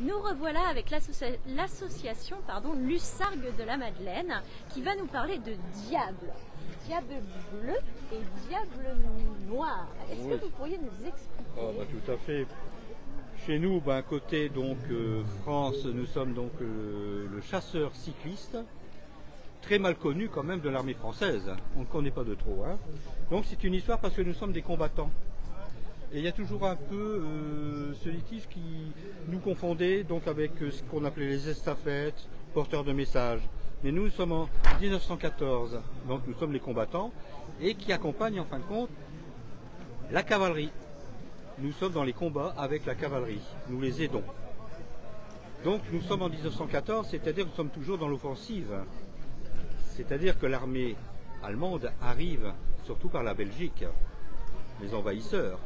Nous revoilà avec l'association Lussargues de la Madeleine qui va nous parler de diable. Diable bleu et diable noir. Est-ce que vous pourriez nous expliquer? Tout à fait. Chez nous, côté France, nous sommes donc le chasseur cycliste, très mal connu quand même de l'armée française. On ne connaît pas de trop. Donc c'est une histoire parce que nous sommes des combattants. Et il y a toujours un peu ce litige qui nous confondait donc avec ce qu'on appelait les estafettes, porteurs de messages. Mais nous sommes en 1914, donc nous sommes les combattants et qui accompagnent en fin de compte la cavalerie. Nous sommes dans les combats avec la cavalerie, nous les aidons. Donc nous sommes en 1914, c'est-à-dire que nous sommes toujours dans l'offensive. C'est-à-dire que l'armée allemande arrive surtout par la Belgique, les envahisseurs.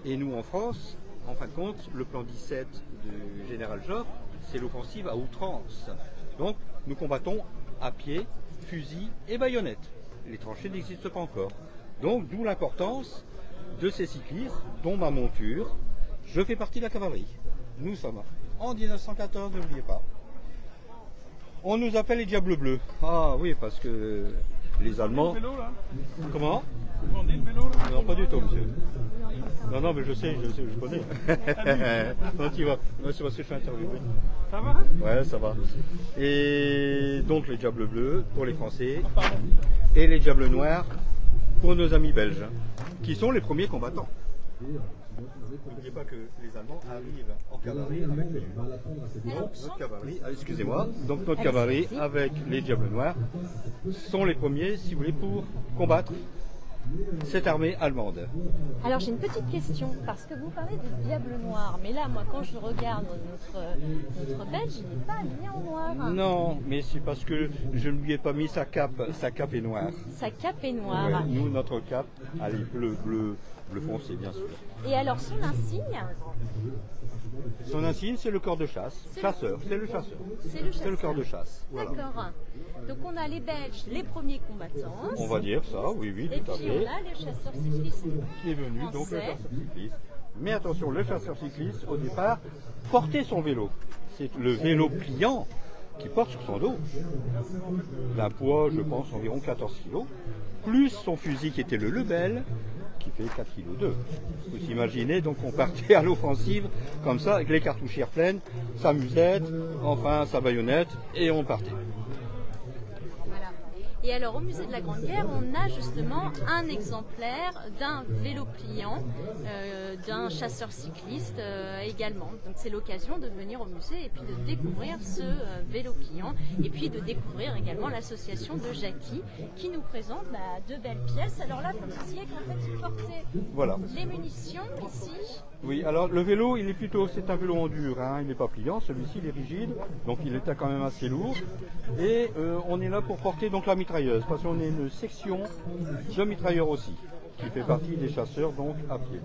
Et nous en France, en fin de compte, le plan 17 du général Joffre, c'est l'offensive à outrance. Donc nous combattons à pied, fusil et baïonnette. Les tranchées n'existent pas encore. Donc d'où l'importance de ces cyclistes, dont ma monture. Je fais partie de la cavalerie. Nous sommes en 1914, n'oubliez pas. On nous appelle les Diables Bleus. Ah oui, parce que les Allemands... Vélo, là. Comment? Vous vendez le vélo là? Non, pas du tout, monsieur. Non, mais je sais, je connais. Non, tu vas. C'est parce que je suis interviewé. Ça va? Ouais, ça va. Et donc les Diables Bleus pour les Français et les Diables Noirs pour nos amis belges, qui sont les premiers combattants. N'oubliez pas que les Allemands arrivent en cavalerie avec notre cavalerie, excusez-moi, donc notre cavalerie avec les Diables Noirs sont les premiers, si vous voulez, pour combattre cette armée allemande. Alors j'ai une petite question, parce que vous parlez de diable noir, mais là moi quand je regarde notre Belge, il n'est pas habillé en noir. Non, mais c'est parce que je ne lui ai pas mis sa cape est noire. Sa cape est noire. Ouais, nous, notre cape, elle est bleu foncé, bien sûr. Et alors son insigne? Son insigne, c'est le corps de chasse. Chasseur, c'est le chasseur. C'est le corps de chasse. Voilà. D'accord. Donc on a les Belges, les premiers combattants. On va dire ça, oui, Et tout à puis fait. on a les chasseurs cyclistes. Qui est venu, français. donc le chasseur cycliste. Mais attention, le chasseur cycliste, au départ, portait son vélo. C'est le vélo pliant qui porte sur son dos. D'un poids, je pense, environ 14 kg. Plus son fusil qui était le Lebel, qui fait 4,2 kg. Vous imaginez, donc on partait à l'offensive, comme ça, avec les cartouchières pleines, sa musette, enfin sa baïonnette, et on partait. Voilà. Et alors au musée de la Grande Guerre, on a justement un exemplaire d'un vélo pliant, d'un chasseur cycliste également. Donc c'est l'occasion de venir au musée et puis de découvrir ce vélo pliant et puis de découvrir également l'association de Jackie qui nous présente deux belles pièces. Alors là, vous me disiez qu'en fait il portait les munitions ici. Oui, alors le vélo, c'est un vélo en dur, il n'est pas pliant, celui-ci il est rigide, donc il est quand même assez lourd. Et on est là pour porter donc la mitrailleuse, parce qu'on est une section de mitrailleurs aussi, qui fait partie des chasseurs donc à pied.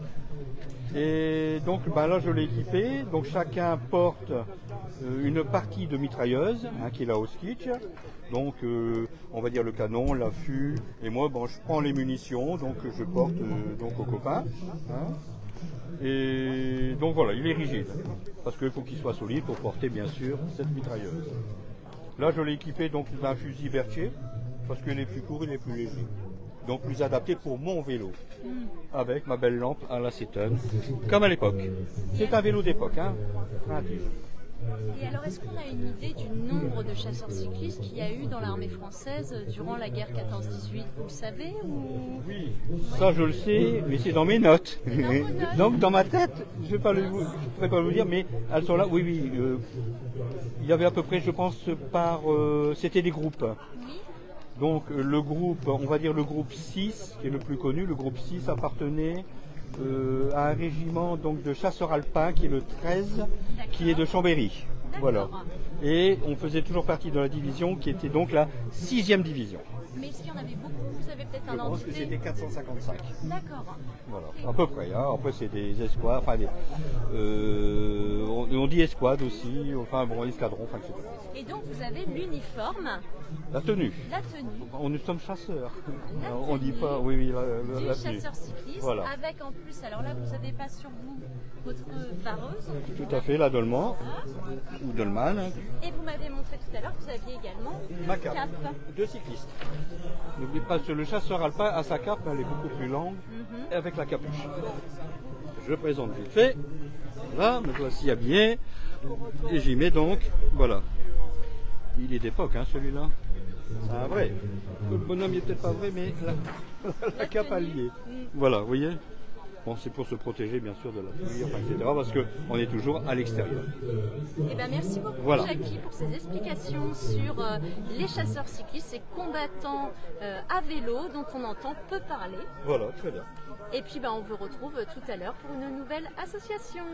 Et donc là je l'ai équipé, donc chacun porte une partie de mitrailleuse, qui est la Auskitch, donc on va dire le canon, l'affût, et moi je prends les munitions, donc je porte donc aux copains. Et donc voilà, il est rigide, parce qu'il faut qu'il soit solide pour porter bien sûr cette mitrailleuse. Là je l'ai équipé donc d'un fusil Berthier, parce qu'il est plus court, il est plus léger. Donc plus adapté pour mon vélo, avec ma belle lampe à l'acétone, comme à l'époque. C'est un vélo d'époque, Et alors est-ce qu'on a une idée du nombre de chasseurs cyclistes qu'il y a eu dans l'armée française durant la guerre 14-18? Vous le savez ou... Oui, ça je le sais, mais c'est dans mes notes. Donc dans ma tête, je ne pourrais pas vous dire, mais elles sont là. Oui, il y avait à peu près, je pense, c'était des groupes. Oui. Donc le groupe, on va dire le groupe 6, qui est le plus connu, le groupe 6 appartenait à un régiment donc, de chasseurs alpins qui est le 13, qui est de Chambéry. Voilà. Et on faisait toujours partie de la division qui était donc la 6e division. Mais est-ce qu'il y en avait beaucoup? Vous avez peut-être un ordre d'idée? Je pense que c'était 455. D'accord. Voilà, à peu près. Après c'est des espoirs, on dit escouade aussi, enfin bon, escadron, enfin etc. Et donc vous avez l'uniforme, La tenue. la tenue Nous sommes chasseurs. La On dit tenue pas, oui, oui, du la tenue. chasseur cycliste, Voilà. avec en plus, alors là vous n'avez pas sur vous votre vareuse, Tout à fait, la Dolman, ou Dolman, et vous m'avez montré tout à l'heure que vous aviez également ma une cape cape. de cycliste. N'oubliez pas que le chasseur alpin a sa cape, elle est beaucoup plus longue, et avec la capuche. Je présente vite fait. Là, me voici habillé. Et j'y mets donc, voilà. Il est d'époque, hein, celui-là. C'est un vrai. Le bonhomme n'est peut-être pas vrai, mais la cape tenue. alliée. Voilà, vous voyez. Bon, c'est pour se protéger, bien sûr, de la pluie, enfin, etc. Parce qu'on est toujours à l'extérieur. Eh ben, merci beaucoup, Voilà. Jackie, pour ces explications sur les chasseurs cyclistes, ces combattants à vélo dont on entend peu parler. Voilà, très bien. Et puis ben, on vous retrouve tout à l'heure pour une nouvelle association.